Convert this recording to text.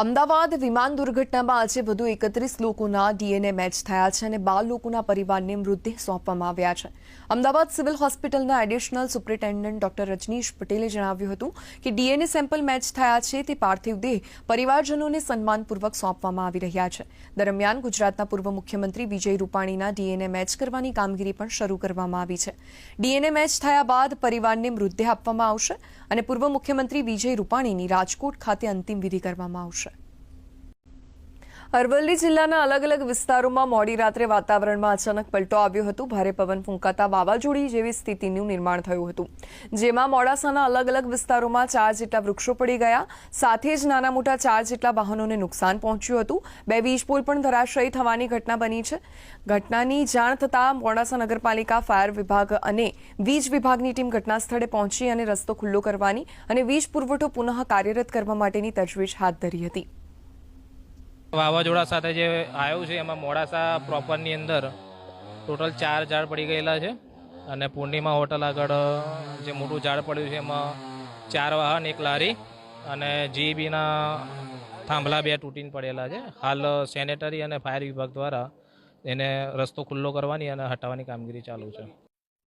અમદાવાદ વિમાન દુર્ઘટનામાં આજે વધુ 31 લોકોના ડીએનએ મેચ થયા છે અને 12 લોકોના પરિવારને મૃતદેહ સોંપવામાં આવ્યા છે. અમદાવાદ સિવિલ હોસ્પિટલના એડિશનલ સુપ્રિન્ટેન્ડન્ટ ડોક્ટર રજનીશ પટેલે જણાવ્યું હતું કે ડીએનએ સેમ્પલ મેચ થયા છે તે પાર્થિવ દેહ પરિવારજનોને સન્માનપૂર્વક સોંપવામાં આવી રહ્યા છે. દરમિયાન ગુજરાતના પૂર્વ મુખ્યમંત્રી વિજય રૂપાણીના ડીએનએ મેચ કરવાની કામગીરી પણ શરૂ કરવામાં આવી છે. ડીએનએ મેચ થયા બાદ પરિવારને મૃતદેહ આપવામાં આવશે અને પૂર્વ મુખ્યમંત્રી વિજય રૂપાણીની રાજકોટ ખાતે અંતિમ વિધિ કરવામાં આવશે. અરવલ્લી જિલ્લાના અલગ અલગ વિસ્તારોમાં મોડી રાત્રે વાતાવરણમાં અચાનક પલટો આવ્યો હતો. ભારે પવન ફૂંકાતા વાવાઝોડી જેવી સ્થિતિનું નિર્માણ થયું હતું, જેમાં મોડાસાના અલગ અલગ વિસ્તારોમાં 4 જેટલા વૃક્ષો પડી ગયા. સાથે જ નાના મોટા 4 જેટલા વાહનોને નુકસાન પહોંચ્યું હતું. 2 વીજપોલ પણ ધરાશાયી થવાની ઘટના બની છે. ઘટનાની જાણ થતાં મોડાસા નગરપાલિકા, ફાયર વિભાગ અને વીજ વિભાગની ટીમ ઘટના સ્થળે પહોંચી અને રસ્તો ખુલ્લો કરવાની અને વીજ પુરવઠો પુનઃ કાર્યરત કરવા માટેની તજવીજ હાથ ધરી હતી. વાવાઝોડા સાથે જે આવ્યું છે એમાં મોડાસા પ્રોપરની અંદર ટોટલ 4 ઝાડ પડી ગયેલા છે અને પૂર્ણિમા હોટલ આગળ જે મોટું ઝાડ પડ્યું છે એમાં 4 વાહન, 1 લારી અને જીઈબીના થાંભલા 2 તૂટીને પડેલા છે. હાલ સેનેટરી અને ફાયર વિભાગ દ્વારા એને રસ્તો ખુલ્લો કરવાની અને હટાવવાની કામગીરી ચાલુ છે.